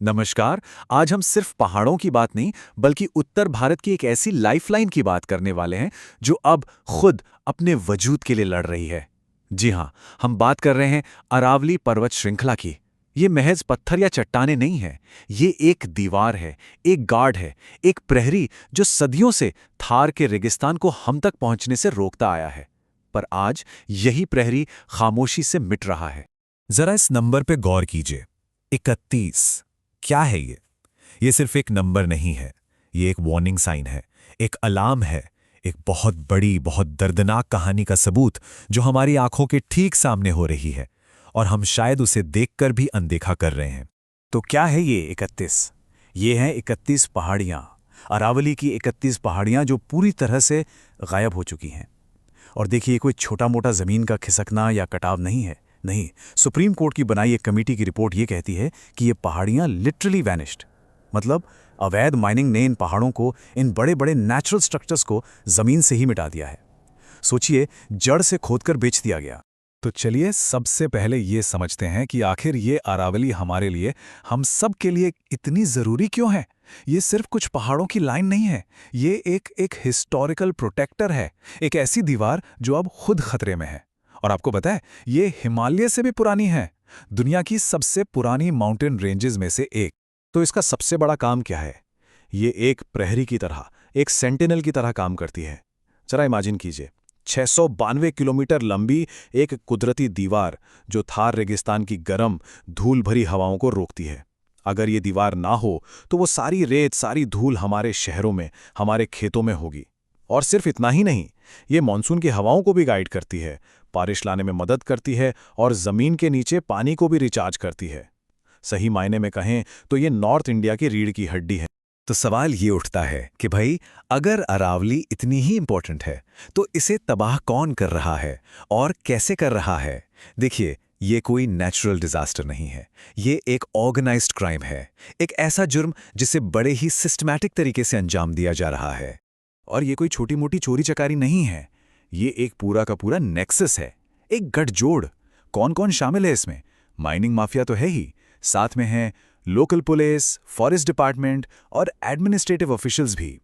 नमस्कार। आज हम सिर्फ पहाड़ों की बात नहीं बल्कि उत्तर भारत की एक ऐसी लाइफलाइन की बात करने वाले हैं जो अब खुद अपने वजूद के लिए लड़ रही है। जी हाँ, हम बात कर रहे हैं अरावली पर्वत श्रृंखला की। ये महज पत्थर या चट्टाने नहीं है, ये एक दीवार है, एक गार्ड है, एक प्रहरी जो सदियों से थार के रेगिस्तान को हम तक पहुंचने से रोकता आया है। पर आज यही प्रहरी खामोशी से मिट रहा है। जरा इस नंबर पे गौर कीजिए। 31। क्या है ये? ये सिर्फ एक नंबर नहीं है, ये एक वार्निंग साइन है, एक अलार्म है, एक बहुत बड़ी, बहुत दर्दनाक कहानी का सबूत जो हमारी आंखों के ठीक सामने हो रही है और हम शायद उसे देखकर भी अनदेखा कर रहे हैं। तो क्या है ये 31? ये हैं 31 पहाड़ियाँ, अरावली की 31 पहाड़ियाँ जो पूरी तरह से गायब हो चुकी हैं। और देखिए, ये कोई छोटा मोटा ज़मीन का खिसकना या कटाव नहीं है, नहीं। सुप्रीम कोर्ट की बनाई एक कमेटी की रिपोर्ट ये कहती है कि ये पहाड़ियाँ लिटरली वैनिश्ड, मतलब अवैध माइनिंग ने इन पहाड़ों को, इन बड़े बड़े नेचुरल स्ट्रक्चर्स को ज़मीन से ही मिटा दिया है। सोचिए, जड़ से खोदकर बेच दिया गया। तो चलिए सबसे पहले ये समझते हैं कि आखिर ये अरावली हमारे लिए, हम सब के लिए इतनी ज़रूरी क्यों है। ये सिर्फ कुछ पहाड़ों की लाइन नहीं है, ये एक हिस्टोरिकल प्रोटेक्टर है, एक ऐसी दीवार जो अब खुद खतरे में है। और आपको पता है, ये हिमालय से भी पुरानी है, दुनिया की सबसे पुरानी माउंटेन रेंजेस में से एक। तो इसका सबसे बड़ा काम क्या है? ये एक प्रहरी की तरह, एक सेंटिनल की तरह काम करती है। जरा इमेजिन कीजिए, 692 किलोमीटर लंबी एक कुदरती दीवार जो थार रेगिस्तान की गर्म, धूल भरी हवाओं को रोकती है। अगर ये दीवार ना हो तो वो सारी रेत, सारी धूल हमारे शहरों में, हमारे खेतों में होगी। और सिर्फ इतना ही नहीं, ये मानसून की हवाओं को भी गाइड करती है, बारिश लाने में मदद करती है और ज़मीन के नीचे पानी को भी रिचार्ज करती है। सही मायने में कहें तो ये नॉर्थ इंडिया की रीढ़ की हड्डी है। तो सवाल ये उठता है कि भाई, अगर अरावली इतनी ही इंपॉर्टेंट है तो इसे तबाह कौन कर रहा है और कैसे कर रहा है? देखिए, ये कोई नेचुरल डिजास्टर नहीं है, ये एक ऑर्गेनाइज्ड क्राइम है, एक ऐसा जुर्म जिसे बड़े ही सिस्टमैटिक तरीके से अंजाम दिया जा रहा है। और ये कोई छोटी मोटी चोरी चकारी नहीं है, ये एक पूरा का पूरा नेक्सस है, एक गठजोड़। कौन कौन शामिल है इसमें? माइनिंग माफिया तो है ही, साथ में है लोकल पुलिस, फॉरेस्ट डिपार्टमेंट और एडमिनिस्ट्रेटिव ऑफिशियल्स भी।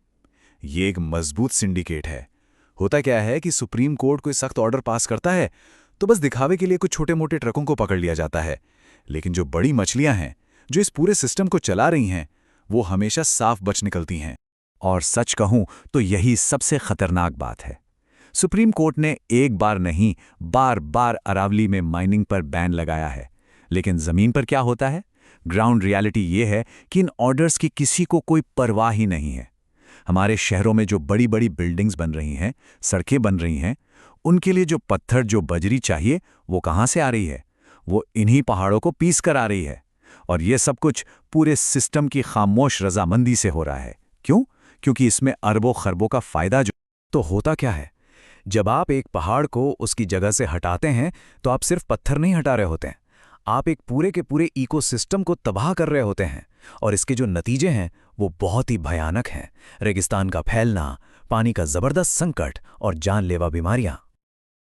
ये एक मजबूत सिंडिकेट है। होता क्या है कि सुप्रीम कोर्ट कोई सख्त ऑर्डर पास करता है तो बस दिखावे के लिए कुछ छोटे मोटे ट्रकों को पकड़ लिया जाता है, लेकिन जो बड़ी मछलियां हैं, जो इस पूरे सिस्टम को चला रही हैं, वो हमेशा साफ बच निकलती हैं। और सच कहूं तो यही सबसे खतरनाक बात है। सुप्रीम कोर्ट ने एक बार नहीं, बार बार अरावली में माइनिंग पर बैन लगाया है, लेकिन जमीन पर क्या होता है? ग्राउंड रियलिटी ये है कि इन ऑर्डर्स की किसी को कोई परवाह ही नहीं है। हमारे शहरों में जो बड़ी बड़ी बिल्डिंग्स बन रही हैं, सड़कें बन रही हैं, उनके लिए जो पत्थर, जो बजरी चाहिए, वो कहाँ से आ रही है? वो इन्हीं पहाड़ों को पीस कर आ रही है। और ये सब कुछ पूरे सिस्टम की खामोश रजामंदी से हो रहा है। क्यों? क्योंकि इसमें अरबों खरबों का फायदा जो। तो होता क्या है, जब आप एक पहाड़ को उसकी जगह से हटाते हैं तो आप सिर्फ पत्थर नहीं हटा रहे होते हैं, आप एक पूरे के पूरे इकोसिस्टम को तबाह कर रहे होते हैं। और इसके जो नतीजे हैं वो बहुत ही भयानक हैं। रेगिस्तान का फैलना, पानी का जबरदस्त संकट और जानलेवा बीमारियां।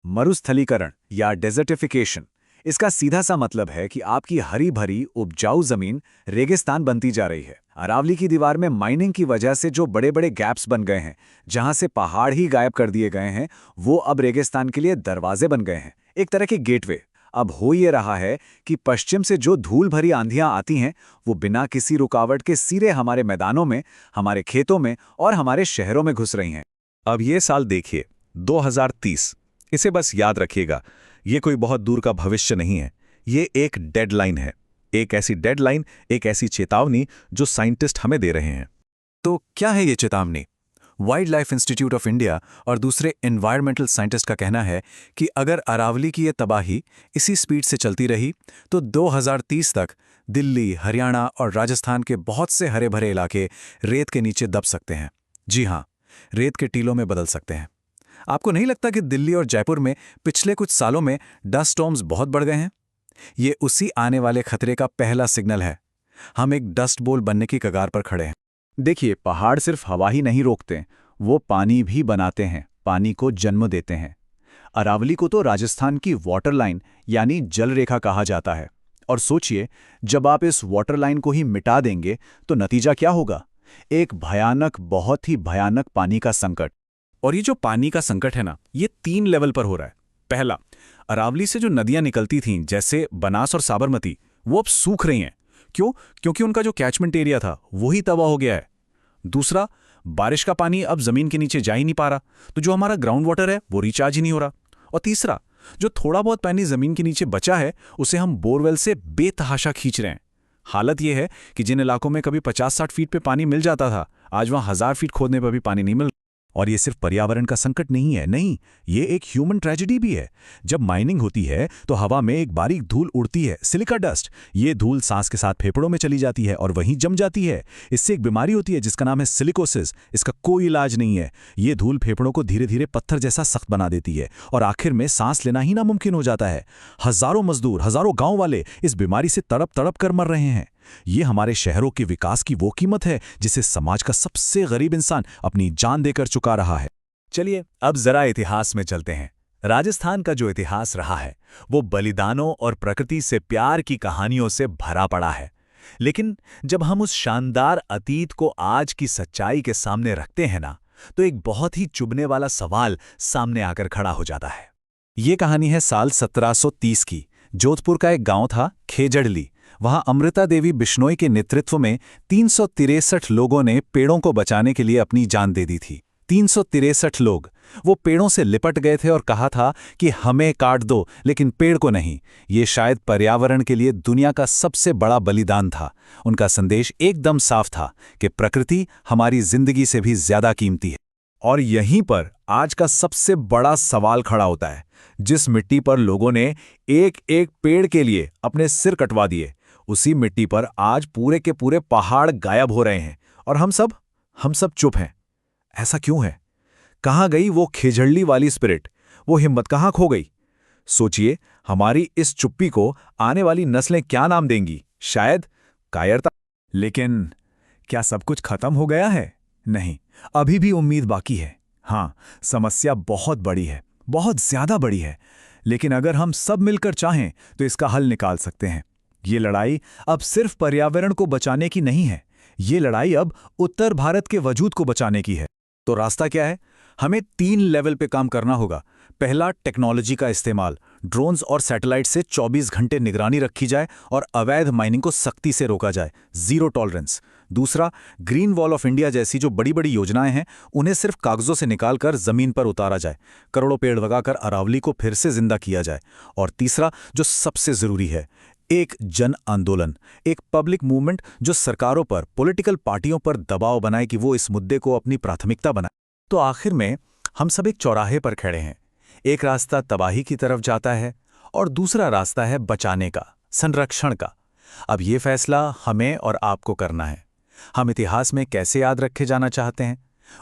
मरुस्थलीकरण या डेजर्टिफिकेशन, इसका सीधा सा मतलब है कि आपकी हरी भरी उपजाऊ जमीन रेगिस्तान बनती जा रही है। अरावली की दीवार में माइनिंग की वजह से जो बड़े बड़े गैप्स बन गए हैं, जहां से पहाड़ ही गायब कर दिए गए हैं, वो अब रेगिस्तान के लिए दरवाजे बन गए हैं, एक तरह के गेटवे। अब हो ये रहा है कि पश्चिम से जो धूल भरी आंधियां आती हैं, वो बिना किसी रुकावट के सीधे हमारे मैदानों में, हमारे खेतों में और हमारे शहरों में घुस रही हैं। अब ये साल देखिए, 2030, इसे बस याद रखिएगा। ये कोई बहुत दूर का भविष्य नहीं है, ये एक डेडलाइन है, एक ऐसी डेडलाइन, एक ऐसी चेतावनी जो साइंटिस्ट हमें दे रहे हैं। तो क्या है ये चेतावनी? Wild life institute of India और दूसरे एनवायरमेंटल साइंटिस्ट का कहना है कि अगर अरावली की ये तबाही इसी स्पीड से चलती रही तो 2030 तक दिल्ली, हरियाणा और राजस्थान के बहुत से हरे भरे इलाके रेत के नीचे दब सकते हैं। जी हाँ, रेत के टीलों में बदल सकते हैं। आपको नहीं लगता कि दिल्ली और जयपुर में पिछले कुछ सालों में डस्ट स्टॉर्म्स बहुत बढ़ गए हैं? ये उसी आने वाले खतरे का पहला सिग्नल है। हम एक डस्ट बोल बनने की कगार पर खड़े हैं। देखिए, पहाड़ सिर्फ हवा ही नहीं रोकते, वो पानी भी बनाते हैं, पानी को जन्म देते हैं। अरावली को तो राजस्थान की वाटर लाइन यानी जल रेखा कहा जाता है। और सोचिए, जब आप इस वाटर लाइन को ही मिटा देंगे तो नतीजा क्या होगा? एक भयानक, बहुत ही भयानक पानी का संकट। और ये जो पानी का संकट है ना, ये 3 लेवल पर हो रहा है। पहला, अरावली से जो नदियां निकलती थीं जैसे बनास और साबरमती, वो अब सूख रही हैं। क्यों? क्योंकि उनका जो कैचमेंट एरिया था वही तबाह हो गया है। दूसरा, बारिश का पानी अब जमीन के नीचे जा ही नहीं पा रहा, तो जो हमारा ग्राउंड वाटर है वो रिचार्ज ही नहीं हो रहा। और तीसरा, जो थोड़ा बहुत पानी जमीन के नीचे बचा है उसे हम बोरवेल से बेतहाशा खींच रहे हैं। हालत यह है कि जिन इलाकों में कभी 50-60 फीट पे पानी मिल जाता था, आज वहां 1000 फीट खोदने पर भी पानी नहीं मिल। और ये सिर्फ पर्यावरण का संकट नहीं है, नहीं, ये एक ह्यूमन ट्रेजेडी भी है। जब माइनिंग होती है तो हवा में एक बारीक धूल उड़ती है, सिलिका डस्ट। ये धूल सांस के साथ फेफड़ों में चली जाती है और वहीं जम जाती है। इससे एक बीमारी होती है जिसका नाम है सिलिकोसिस। इसका कोई इलाज नहीं है। ये धूल फेफड़ों को धीरे धीरे पत्थर जैसा सख्त बना देती है और आखिर में सांस लेना ही नामुमकिन हो जाता है। हजारों मजदूर, हजारों गांव वाले इस बीमारी से तड़प तड़प कर मर रहे हैं। ये हमारे शहरों के विकास की वो कीमत है जिसे समाज का सबसे गरीब इंसान अपनी जान देकर चुका रहा है। चलिए अब जरा इतिहास में चलते हैं। राजस्थान का जो इतिहास रहा है वो बलिदानों और प्रकृति से प्यार की कहानियों से भरा पड़ा है। लेकिन जब हम उस शानदार अतीत को आज की सच्चाई के सामने रखते हैं ना, तो एक बहुत ही चुभने वाला सवाल सामने आकर खड़ा हो जाता है। ये कहानी है साल 1730 की। जोधपुर का एक गांव था खेजड़ली। वहां अमृता देवी बिश्नोई के नेतृत्व में 363 लोगों ने पेड़ों को बचाने के लिए अपनी जान दे दी थी। 363 लोग वो पेड़ों से लिपट गए थे और कहा था कि हमें काट दो लेकिन पेड़ को नहीं। ये शायद पर्यावरण के लिए दुनिया का सबसे बड़ा बलिदान था। उनका संदेश एकदम साफ था कि प्रकृति हमारी जिंदगी से भी ज्यादा कीमती है। और यहीं पर आज का सबसे बड़ा सवाल खड़ा होता है। जिस मिट्टी पर लोगों ने एक एक पेड़ के लिए अपने सिर कटवा दिए, उसी मिट्टी पर आज पूरे के पूरे पहाड़ गायब हो रहे हैं और हम सब चुप हैं। ऐसा क्यों है? कहाँ गई वो खेजड़ली वाली स्पिरिट? वो हिम्मत कहाँ खो गई? सोचिए, हमारी इस चुप्पी को आने वाली नस्लें क्या नाम देंगी? शायद कायरता। लेकिन क्या सब कुछ खत्म हो गया है? नहीं, अभी भी उम्मीद बाकी है। हाँ, समस्या बहुत बड़ी है, बहुत ज्यादा बड़ी है, लेकिन अगर हम सब मिलकर चाहें तो इसका हल निकाल सकते हैं। ये लड़ाई अब सिर्फ पर्यावरण को बचाने की नहीं है, ये लड़ाई अब उत्तर भारत के वजूद को बचाने की है। तो रास्ता क्या है? हमें 3 लेवल पे काम करना होगा। पहला, टेक्नोलॉजी का इस्तेमाल। ड्रोन्स और सैटेलाइट से 24 घंटे निगरानी रखी जाए और अवैध माइनिंग को सख्ती से रोका जाए, जीरो टॉलरेंस। दूसरा, ग्रीन वॉल ऑफ इंडिया जैसी जो बड़ी बड़ी योजनाएं हैं उन्हें सिर्फ कागजों से निकालकर जमीन पर उतारा जाए, करोड़ों पेड़ लगाकर अरावली को फिर से जिंदा किया जाए। और तीसरा, जो सबसे जरूरी है, एक जन आंदोलन, एक पब्लिक मूवमेंट जो सरकारों पर, पॉलिटिकल पार्टियों पर दबाव बनाए कि वो इस मुद्दे को अपनी प्राथमिकता बनाए। तो आखिर में हम सब एक चौराहे पर खड़े हैं। एक रास्ता तबाही की तरफ जाता है और दूसरा रास्ता है बचाने का, संरक्षण का। अब ये फैसला हमें और आपको करना है। हम इतिहास में कैसे याद रखे जाना चाहते हैं?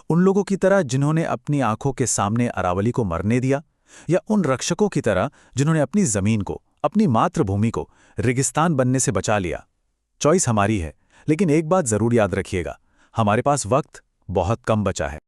उन लोगों की तरह जिन्होंने अपनी आंखों के सामने अरावली को मरने दिया, या उन रक्षकों की तरह जिन्होंने अपनी जमीन को, अपनी मातृभूमि को रेगिस्तान बनने से बचा लिया? चॉइस हमारी है, लेकिन एक बात जरूर याद रखिएगा, हमारे पास वक्त बहुत कम बचा है।